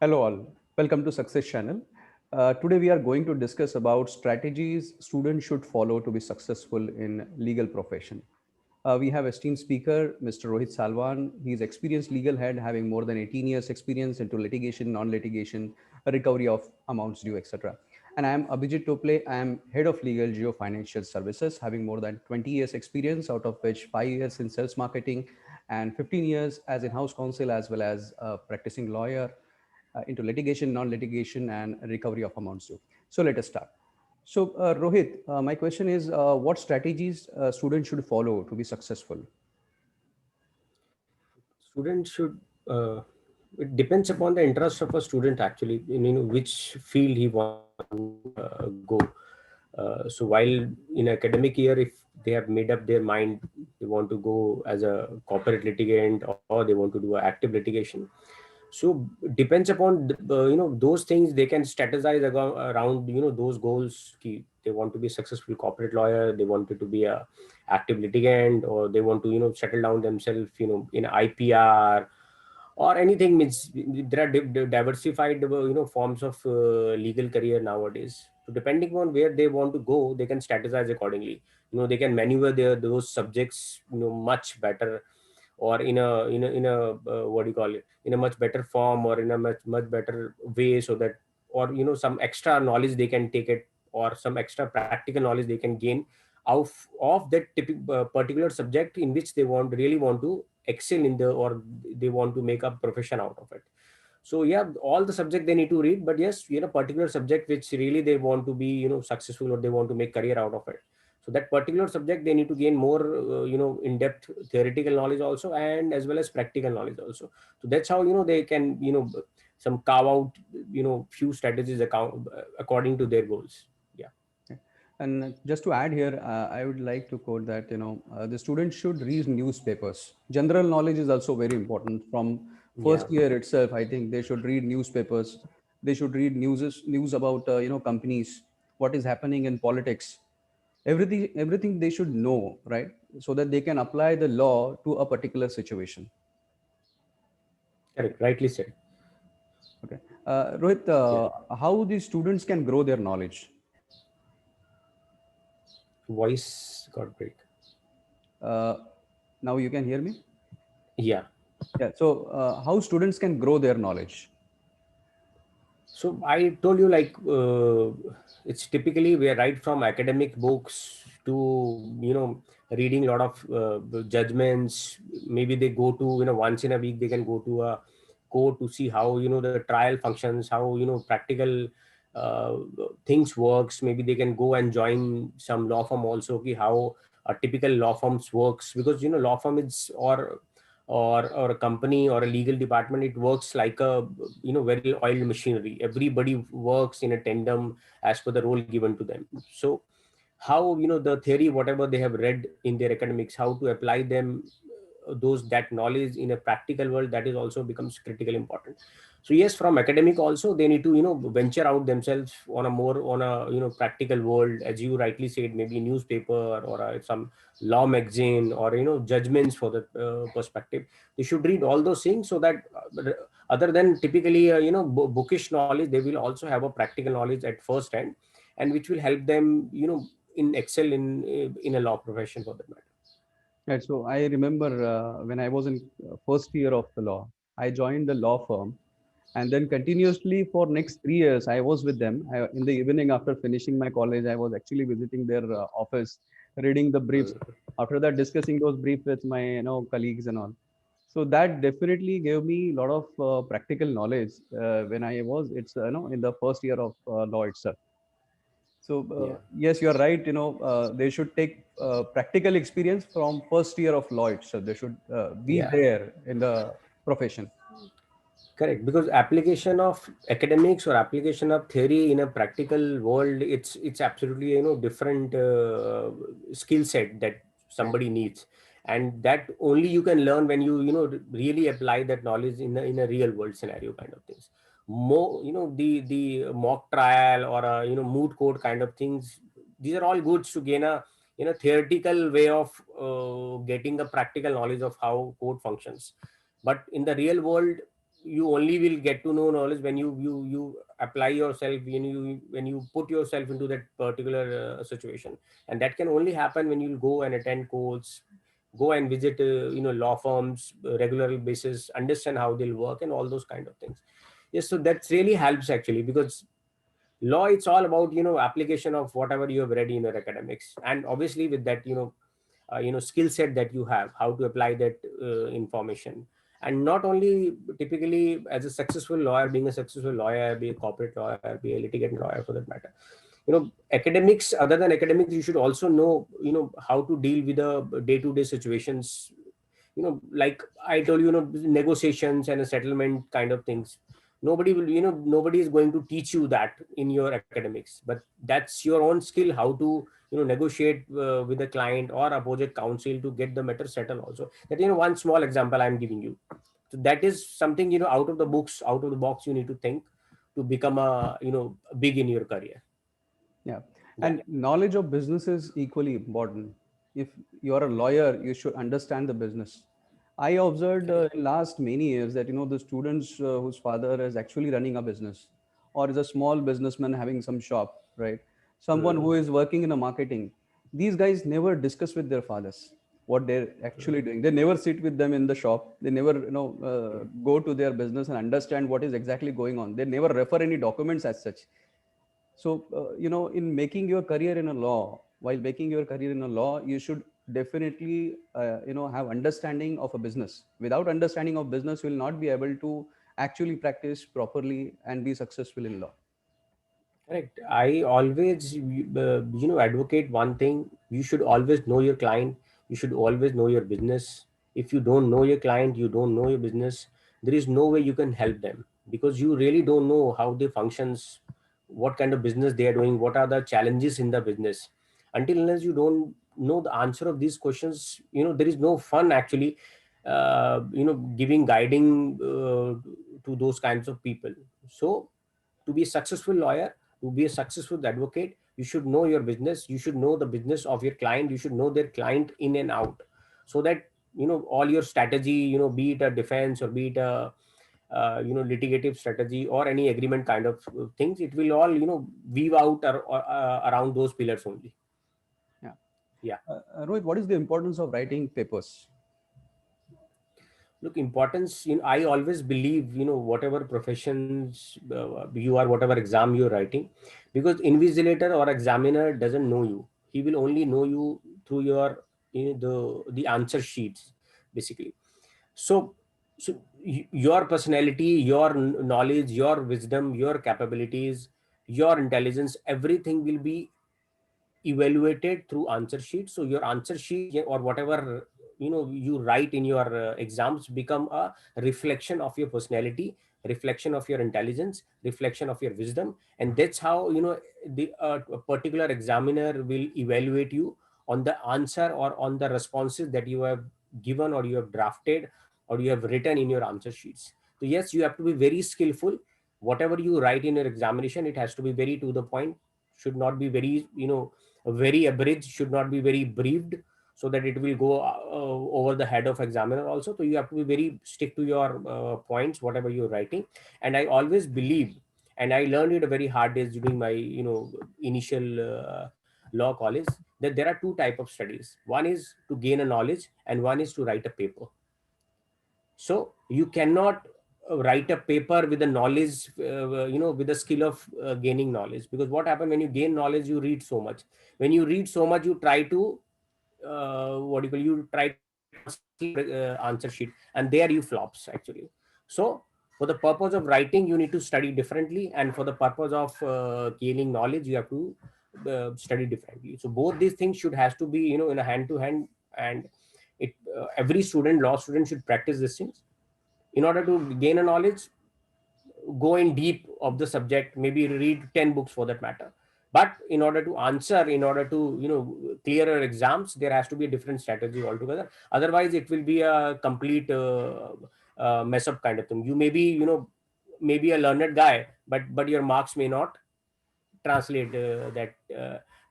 Hello all, welcome to Success Channel. Today we are going to discuss about strategies students should follow to be successful in legal profession. We have esteemed speaker, Mr. Rohit Salwan. He is experienced legal head having more than 18 years experience into litigation, non-litigation, recovery of amounts due, etc. And I am Abhijit Tople. I am head of legal Geo Financial Services having more than 20 years experience, out of which 5 years in sales marketing and 15 years as in-house counsel as well as a practicing lawyer into litigation, non-litigation, and recovery of amounts due. So let us start. So Rohit, my question is, what strategies students should follow to be successful? Student should it depends upon the interest of a student actually in which field he wants to go. So while in academic year, if they have made up their mind, they want to go as a corporate litigant or they want to do active litigation. So depends upon those things. They can strategize around those goals. They want to be a successful corporate lawyer, they wanted to be a active litigant, or they want to settle down themselves in IPR or anything. Means there are diversified forms of legal career nowadays. So depending on where they want to go, they can strategize accordingly. They can maneuver those subjects much better, or in a what do you call it, in a much better form, or in a much better way, so that, or some extra knowledge they can take it, or some extra practical knowledge they can gain of that particular subject in which they really want to excel in the, or they want to make a profession out of it. So yeah, all the subject they need to read, but yes, particular subject which really they want to be successful, or they want to make career out of it. So that particular subject they need to gain more in-depth theoretical knowledge also, and as well as practical knowledge also. So that's how they can some carve out few strategies according to their goals. Yeah. Okay. And just to add here, I would like to quote that the students should read newspapers. General knowledge is also very important. From Yeah. first year itself, I think they should read newspapers. They should read news about companies, what is happening in politics, everything they should know, right? So that they can apply the law to a particular situation. Correct, rightly said. Okay. Rohit, Yeah. how the students can grow their knowledge? Voice got break. Uh, Now you can hear me? Yeah. Yeah. So, how students can grow their knowledge? So I told you, like, it's typically we are right from academic books to reading a lot of judgments. Maybe they go to once in a week they can go to a court to see how the trial functions, how practical uh, things works. Maybe they can go and join some law firm also. Okay, how a typical law firms works, because law firm is, or a company or a legal department, it works like a very oiled machinery. Everybody works in a tandem as per the role given to them. So how the theory, whatever they have read in their academics, how to apply them, those that knowledge in a practical world, that is also becomes critical important. So yes, from academic also they need to venture out themselves on a more, on a practical world, as you rightly said, maybe newspaper, or some law magazine, or judgments for the perspective. They should read all those things, so that other than typically bookish knowledge, they will also have a practical knowledge at first hand, and which will help them in excel in a law profession for that matter. Right. So, I remember when I was in first year of the law, I joined the law firm, and then continuously for next 3 years, I was with them. In the evening after finishing my college, I was actually visiting their office, reading the briefs. After that, discussing those briefs with my colleagues and all. So that definitely gave me a lot of practical knowledge when I was it's in the first year of law itself. So Yeah. yes, you are right. They should take practical experience from first year of law itself. They should be Yeah. there in the profession. Correct, because application of academics or application of theory in a practical world, it's absolutely different skill set that somebody needs, and that only you can learn when you really apply that knowledge in a real world scenario kind of things. More the mock trial, or moot court kind of things, these are all goods to gain a theoretical way of getting the practical knowledge of how court functions. But in the real world, you only will get to know knowledge when you apply yourself, when you put yourself into that particular situation. And that can only happen when you go and attend courts, go and visit law firms regular basis, understand how they'll work and all those kind of things. Yes, so that really helps actually, because law, it's all about application of whatever you have read in your academics, and obviously with that skill set that you have, how to apply that information. And not only typically as a successful lawyer, being a successful lawyer, be a corporate lawyer, be a litigant lawyer for that matter, academics, other than academics, you should also know how to deal with the day-to-day situations, like I told you, negotiations and a settlement kind of things. Nobody is going to teach you that in your academics, but that's your own skill, how to negotiate with the client or opposite counsel to get the matter settled also. That one small example I'm giving you. So that is something out of the box you need to think to become a big in your career. Yeah. Yeah. And knowledge of business is equally important. If you're a lawyer, you should understand the business. I observed in last many years that the students whose father is actually running a business or is a small businessman having some shop, right? Someone who is working in a marketing. These guys never discuss with their fathers what they're actually doing. They never sit with them in the shop. They never go to their business and understand what is exactly going on. They never refer any documents as such. So in making your career in a law, while making your career in a law, you should definitely have understanding of a business. Without understanding of business, you will not be able to actually practice properly and be successful in law. Correct. I always, advocate one thing. You should always know your client. You should always know your business. If you don't know your client, you don't know your business, there is no way you can help them, because you really don't know how they functions, what kind of business they are doing, what are the challenges in the business. Until unless you don't know the answer of these questions, there is no fun actually, giving guiding to those kinds of people. So to be a successful lawyer, to be a successful advocate, you should know your business, you should know the business of your client, you should know their client in and out, so that all your strategy, be it a defense or be it a litigative strategy or any agreement kind of things, it will all weave out around those pillars only. Yeah. Yeah. Rohit, what is the importance of writing papers? Look, importance, I always believe, whatever professions you are, whatever exam you're writing, because invigilator or examiner doesn't know you. He will only know you through your, the answer sheets, basically. So, your personality, your knowledge, your wisdom, your capabilities, your intelligence, everything will be evaluated through answer sheets. So your answer sheet, or whatever you write in your exams, become a reflection of your personality, reflection of your intelligence, reflection of your wisdom. And that's how the a particular examiner will evaluate you on the answer or on the responses that you have given or you have drafted or you have written in your answer sheets. So yes, you have to be very skillful. Whatever you write in your examination, it has to be very to the point, should not be very very abridged, should not be very briefed, so that it will go over the head of examiner also. So you have to be very stick to your points, whatever you're writing. And I always believe, and I learned it a very hard days during my initial law college, that there are two type of studies. One is to gain a knowledge and one is to write a paper. So you cannot write a paper with the knowledge, with the skill of gaining knowledge. Because what happens when you gain knowledge, you read so much. When you read so much, you try to what do you call, you try to translate answer sheet, and there you flops actually. So for the purpose of writing, you need to study differently, and for the purpose of gaining knowledge, you have to study differently. So both these things should has to be in a hand to hand. And it every student, law student, should practice these things in order to gain a knowledge, go in deep of the subject, maybe read 10 books for that matter. But in order to answer, in order to clear your exams, there has to be a different strategy altogether. Otherwise it will be a complete mess up kind of thing. You may be maybe a learned guy, but your marks may not translate that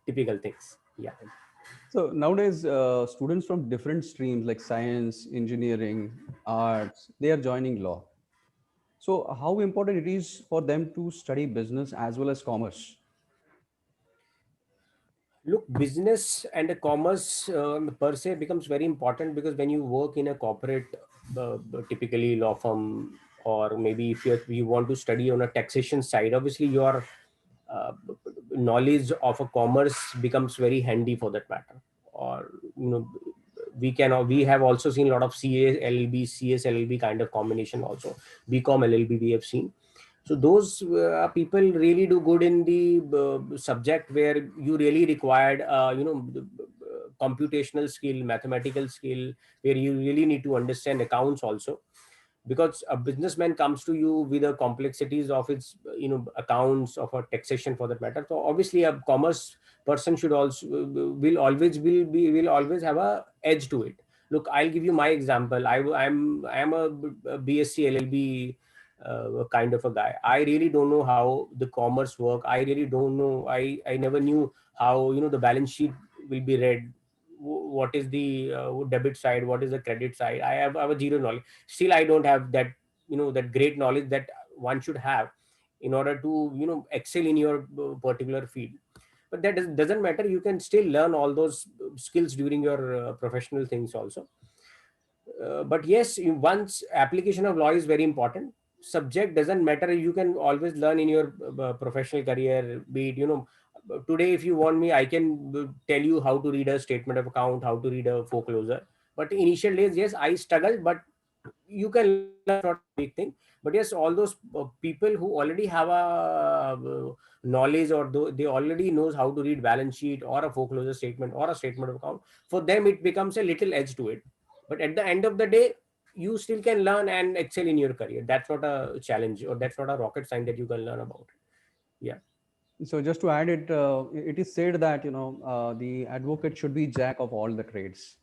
typical things. Yeah. So nowadays, students from different streams like science, engineering, arts, they are joining law. So how important it is for them to study business as well as commerce? Look, business and the commerce per se becomes very important, because when you work in a corporate, typically law firm, or maybe if you want to study on a taxation side, obviously your uh, knowledge of a commerce becomes very handy for that matter. Or we have also seen a lot of CA LLB, CS LLB kind of combination also. BCom LLB we have seen. So those people really do good in the subject where you really required computational skill, mathematical skill, where you really need to understand accounts also, because a businessman comes to you with the complexities of its accounts, of a taxation for that matter. So obviously a commerce person should also will always have a edge to it. Look, I'll give you my example. I'm a BSc LLB kind of a guy. I really don't know how the commerce work. I really don't know. I never knew how the balance sheet will be read. What is the debit side, what is the credit side. I have a zero knowledge. Still I don't have that that great knowledge that one should have in order to excel in your particular field. But that doesn't matter. You can still learn all those skills during your professional things also. But yes, once application of law is very important. Subject doesn't matter. You can always learn in your professional career. Be it today, if you want me, I can tell you how to read a statement of account, how to read a foreclosure. But initial days, yes, I struggled, but you can learn. That's not a big thing. But yes, all those people who already have a knowledge, or they already knows how to read balance sheet or a foreclosure statement or a statement of account, for them it becomes a little edge to it. But at the end of the day, you still can learn and excel in your career. That's not a challenge, or that's not a rocket science that you can learn about. Yeah. So just to add it, it is said that the advocate should be jack of all the trades.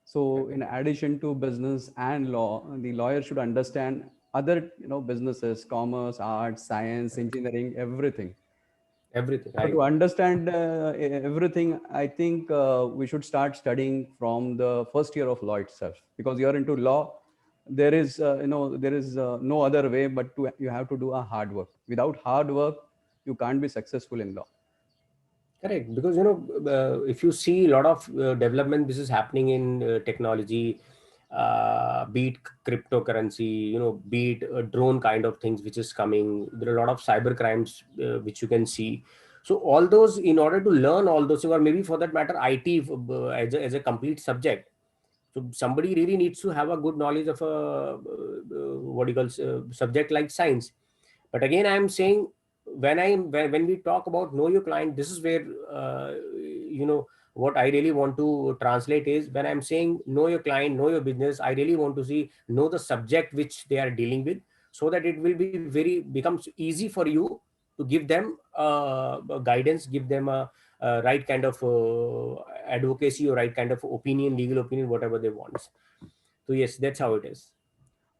So in addition to business and law, the lawyer should understand other businesses, commerce, arts, science, engineering, everything. Everything, So right? to understand everything, I think we should start studying from the first year of law itself, because you're into law. There is no other way but to you have to do a hard work. Without hard work, you can't be successful in law. Correct, because if you see a lot of development, this is happening in technology, be it cryptocurrency, be it drone kind of things which is coming. There are a lot of cyber crimes which you can see. So all those, in order to learn all those, or maybe for that matter, IT as a complete subject. So somebody really needs to have a good knowledge of a what do you call subject like science. But again, I am saying, when we talk about know your client, this is where what I really want to translate is, when I'm saying know your client, know your business, I really want to see know the subject which they are dealing with, so that it will be very becomes easy for you to give them guidance, give them a right kind of advocacy, or right kind of opinion, legal opinion, whatever they want. So yes, that's how it is.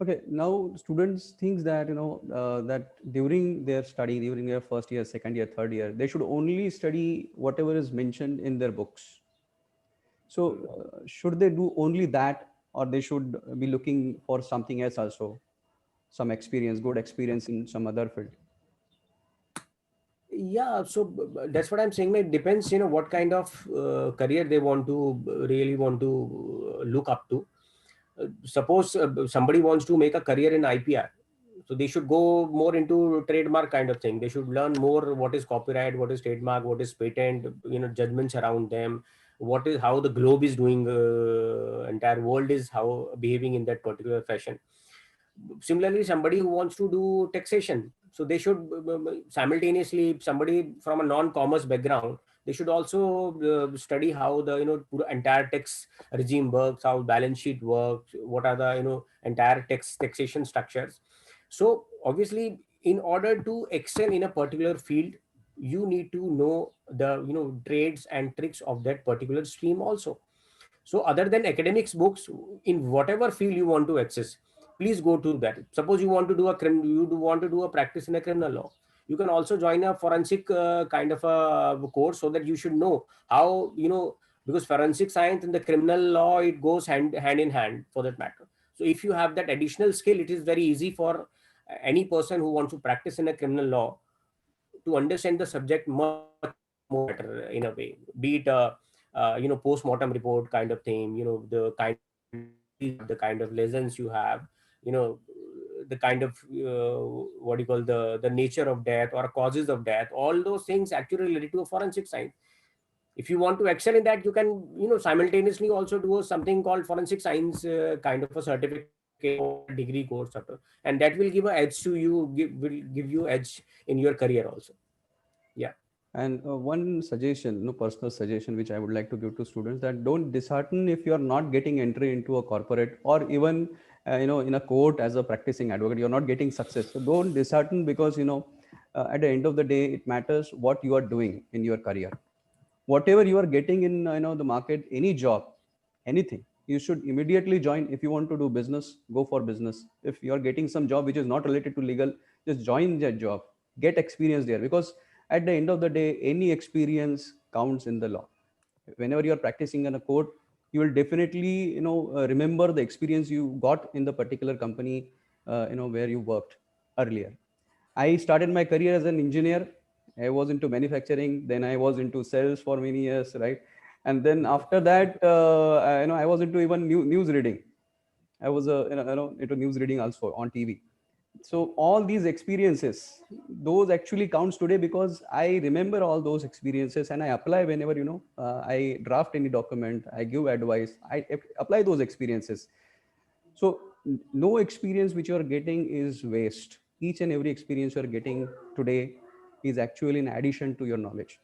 Okay, now students thinks that that during their study, during their first year, second year, third year, they should only study whatever is mentioned in their books. So should they do only that, or they should be looking for something else also, some experience, good experience in some other field? Yeah, so that's what I'm saying. It depends, what kind of career they want to really want to look up to. Suppose somebody wants to make a career in IPR, so they should go more into trademark kind of thing. They should learn more what is copyright, what is trademark, what is patent, judgments around them, what is how the globe is doing, entire world is how behaving in that particular fashion. Similarly, somebody who wants to do taxation, so they should simultaneously, somebody from a non-commerce background, they should also study how the entire tax regime works, how balance sheet works, what are the entire taxation structures. So obviously, in order to excel in a particular field, you need to know the trades and tricks of that particular stream also. So other than academics books, in whatever field you want to access, please go to that. Suppose you want to do you do want to do a practice in a criminal law, you can also join a forensic kind of a course, so that you should know how because forensic science and the criminal law, it goes hand in hand for that matter. So if you have that additional skill, it is very easy for any person who wants to practice in a criminal law, to understand the subject much more better in a way, be it a post-mortem report kind of thing, the kind of the kind of lessons you have, you know the kind of what do you call, the nature of death or causes of death, all those things actually related to a forensic science. If you want to excel in that, you can simultaneously also do something called forensic science, kind of a certificate or a degree course after, and that will give a edge to you, will give you edge in your career also. Yeah. And one suggestion, no personal suggestion, which I would like to give to students, that don't dishearten if you are not getting entry into a corporate, or even in a court as a practicing advocate, you're not getting success. So don't dishearten, because at the end of the day, it matters what you are doing in your career. Whatever you are getting in the market, any job, anything, you should immediately join. If you want to do business, go for business. If you are getting some job which is not related to legal, just join that job, get experience there, because at the end of the day, any experience counts in the law. Whenever you are practicing in a court, you will definitely remember the experience you got in the particular company where you worked earlier. I started my career as an engineer. I was into manufacturing. Then I was into sales for many years, right? And then after that, I was into even news reading. I was into news reading also on TV. So all these experiences, those actually counts today, because I remember all those experiences and I apply whenever I draft any document, I give advice, I apply those experiences. So no experience which you are getting is waste. Each and every experience you are getting today is actually in addition to your knowledge.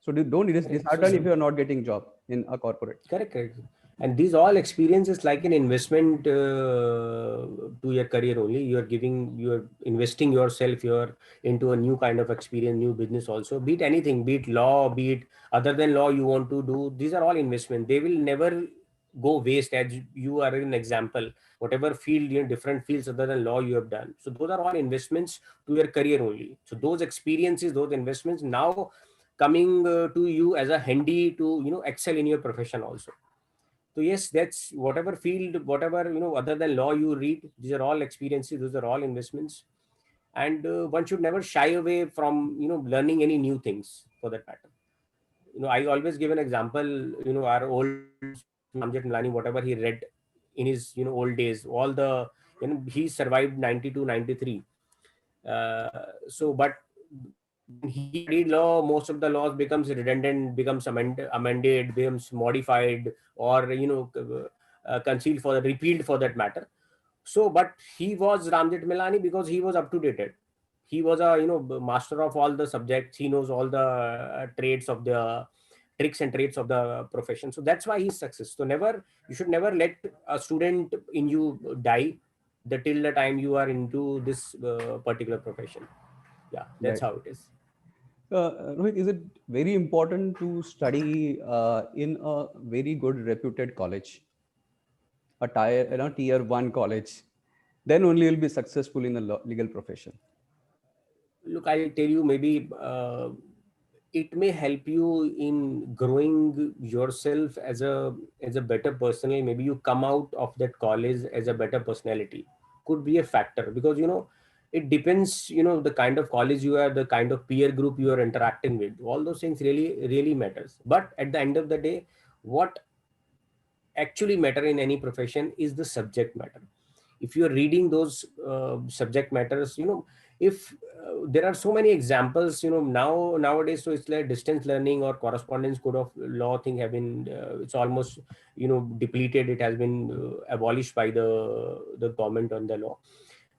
So don't Correct. So dishearten if you are not getting job in a corporate. correct, correct. And these all experiences like an investment to your career only. You're investing yourself. You're into a new kind of experience, new business also. Be it anything, be it law, be it other than law you want to do. These are all investment. They will never go waste. As you are an example, whatever field, different fields other than law you have done. So those are all investments to your career only. So those experiences, those investments now coming to you as a handy to excel in your profession also. So yes, that's whatever field, whatever other than law you read, these are all experiences, those are all investments. And one should never shy away from learning any new things for that matter. I always give an example. Our old Ramjet Milani, whatever he read in his old days, all the he survived 92, 93. So but when he studied law, most of the laws becomes redundant, becomes amended, becomes modified, or concealed, for the repealed for that matter. So but he was Ramjet Milani because he was up to date. He was a master of all the subjects. He knows all the traits of the tricks and traits of the profession. So that's why he's success. So never, you should never let a student in you die the till the time you are into this particular profession. Yeah, that's Right. how it is. Rohit, is it very important to study in a very good reputed college, a tier one college? Then only you'll be successful in the legal profession. Look, I'll tell you, maybe it may help you in growing yourself as a better personal. Maybe you come out of that college as a better personality. Could be a factor, because it depends. The kind of college you are, the kind of peer group you are interacting with. All those things really matters. But at the end of the day, what actually matter in any profession is the subject matter. If you are reading those subject matters, if there are so many examples nowadays. So it's like distance learning or correspondence code of law thing have been it's almost depleted. It has been abolished by the government on the law.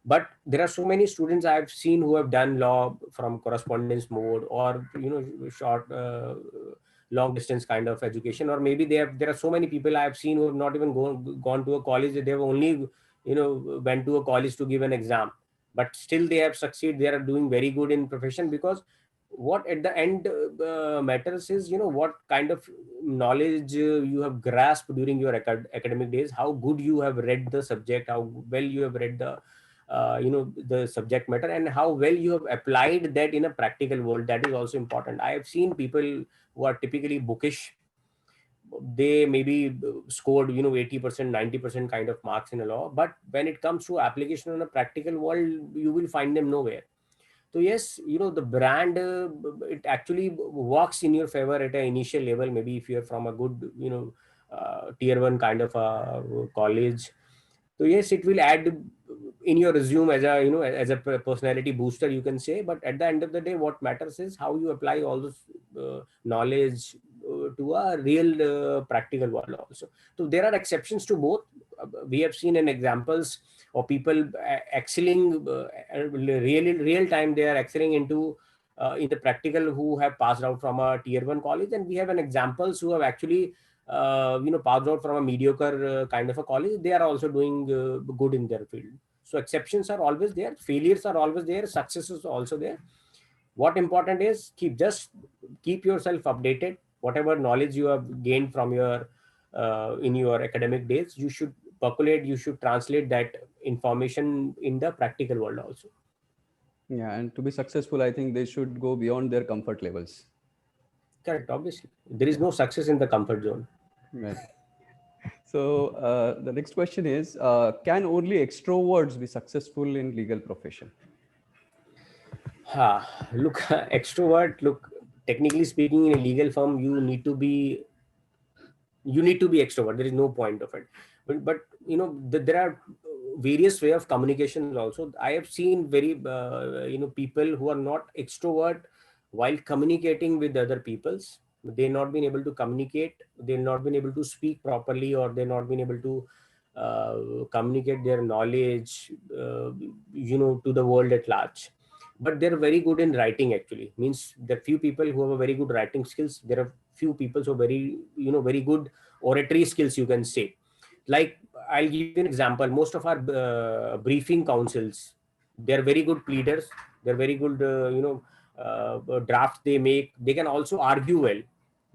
But there are so many students I have seen who have done law from correspondence mode, or short long distance kind of education. Or maybe there are so many people I have seen who have not even gone to a college. They have only went to a college to give an exam, but still they have succeeded. They are doing very good in profession, because what at the end matters is what kind of knowledge you have grasped during your academic days, how good you have read the subject, how well you have read the subject matter, and how well you have applied that in a practical world. That is also important. I have seen people who are typically bookish, they maybe scored 80%, 90% kind of marks in a law, but when it comes to application in a practical world, you will find them nowhere. So yes, the brand, it actually works in your favor at an initial level. Maybe if you're from a good tier 1 kind of a college, so yes, it will add in your resume as a as a personality booster, you can say. But at the end of the day, what matters is how you apply all this knowledge to a real practical world also. So there are exceptions to both. We have seen in examples of people excelling real time. They are excelling into in the practical, who have passed out from a tier 1 college, and we have an examples who have actually passed out from a mediocre kind of a college. They are also doing good in their field. So exceptions are always there, failures are always there, successes are also there. What important is keep yourself updated. Whatever knowledge you have gained from your in your academic days, you should percolate, you should translate that information in the practical world also. Yeah, and to be successful, I think they should go beyond their comfort levels. Correct. Obviously, there is no success in the comfort zone. Right. So the next question is, can only extroverts be successful in legal profession? Look, extrovert. Look, technically speaking, in a legal firm, you need to be extrovert. There is no point of it. But there are various way of communications also. I have seen very people who are not extrovert while communicating with other peoples. They not been able to communicate. They not been able to speak properly, or they not been able to communicate their knowledge to the world at large. But they're very good in writing. Actually, means there are few people who have a very good writing skills. There are few people who are very good oratory skills, you can say. Like, I'll give you an example. Most of our briefing councils, they're very good pleaders. They're very good drafts they make. They can also argue well.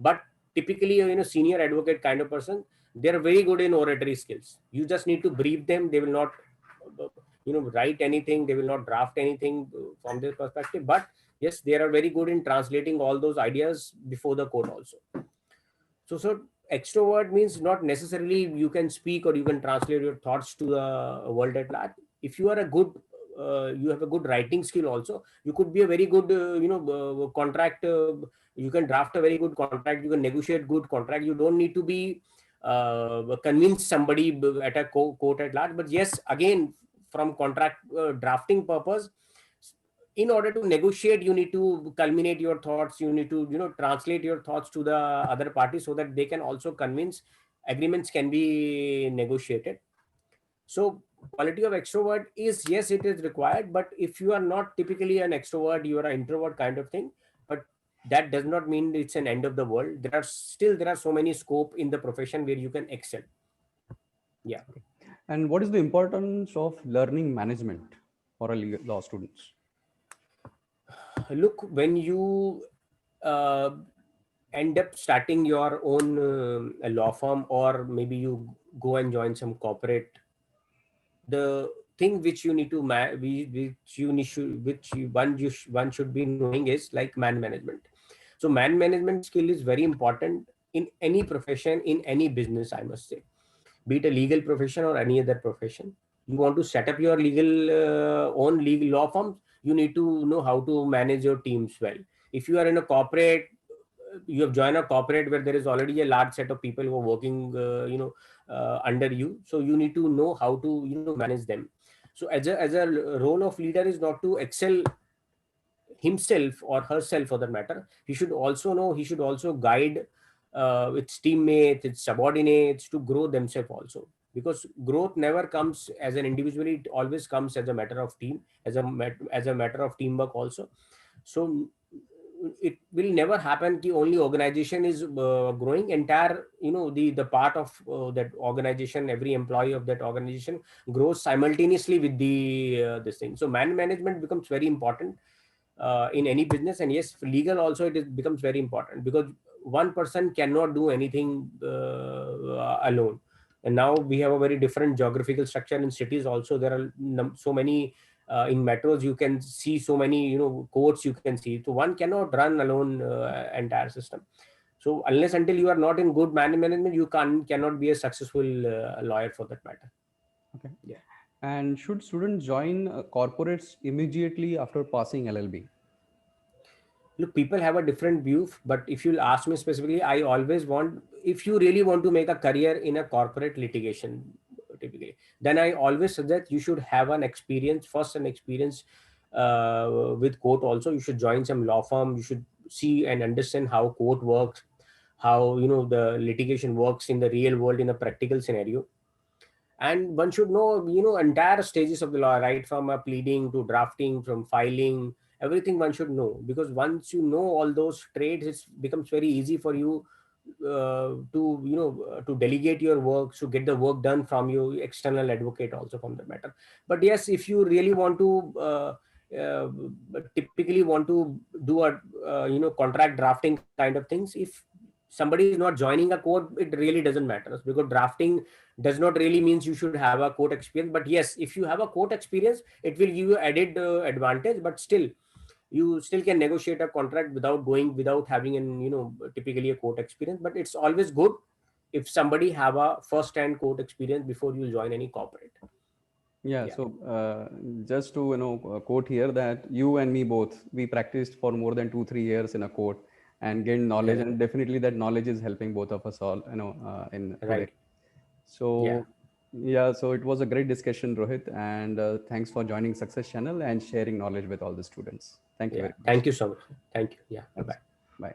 But typically, senior advocate kind of person, they're very good in oratory skills. You just need to brief them. They will not write anything. They will not draft anything from their perspective. But yes, they are very good in translating all those ideas before the court also. So extrovert means not necessarily you can speak or you can translate your thoughts to the world at large. If you are a good you have a good writing skill also, you could be a very good contract. You can draft a very good contract. You can negotiate good contract. You don't need to be convince somebody at a court at large. But yes, again, from contract drafting purpose, in order to negotiate, you need to culminate your thoughts. You need to translate your thoughts to the other party, so that they can also convince. Agreements can be negotiated. So quality of extrovert is, yes, it is required. But if you are not typically an extrovert, you are an introvert kind of thing. But that does not mean it's an end of the world. There are so many scope in the profession where you can excel. Yeah. And what is the importance of learning management for a law students? Look, when you uh, end up starting your own law firm, or maybe you go and join some corporate, the thing which you need to one should be knowing is like man management. So man management skill is very important in any profession, in any business, I must say, be it a legal profession or any other profession. You want to set up your own legal law firm, you need to know how to manage your teams well. If you are in a corporate, you have joined a corporate where there is already a large set of people who are working under you, so you need to know how to manage them. So as a role of leader is not to excel himself or herself for that matter. He should also guide its teammates, its subordinates to grow themselves also. Because growth never comes as an individual, it always comes as a matter of team, as a matter of teamwork also. So it will never happen ki only organization is growing. Entire the part of that organization, every employee of that organization grows simultaneously with the this thing. So man management becomes very important in any business. And yes, for legal also becomes very important, because one person cannot do anything alone. And now we have a very different geographical structure in cities also. There are so many in metros, you can see so many courts you can see. So one cannot run alone entire system. So unless until you are not in good management, you cannot be a successful lawyer for that matter. Okay. Yeah. And should students join corporates immediately after passing LLB? Look, people have a different view, but if you'll ask me specifically, I always want, if you really want to make a career in a corporate litigation, typically, then I always suggest you should have an experience, first an experience with court also. You should join some law firm. You should see and understand how court works, how, the litigation works in the real world in a practical scenario. And one should know, entire stages of the law, right from a pleading to drafting, from filing, everything one should know, because once you know all those trades, it becomes very easy for you to delegate your work, to get the work done from your external advocate also from the matter. But yes, if you really want to uh, typically want to do a contract drafting kind of things, if somebody is not joining a court, it really doesn't matter, because drafting does not really means you should have a court experience. But yes, if you have a court experience, it will give you added advantage. But still, you still can negotiate a contract without having an typically a court experience. But it's always good if somebody have a first hand court experience before you join any corporate. Yeah, Yeah. so just to quote here that you and me both, we practiced for more than 2-3 years in a court and gained knowledge, Correct. and definitely that knowledge is helping both of us all in today. Right. Yeah. So yeah, so it was a great discussion, Rohit, and thanks for joining Success Channel and sharing knowledge with all the students. Thank you Yeah, very much. thank you so much. Thank you. Yeah, bye Thanks. bye. Bye.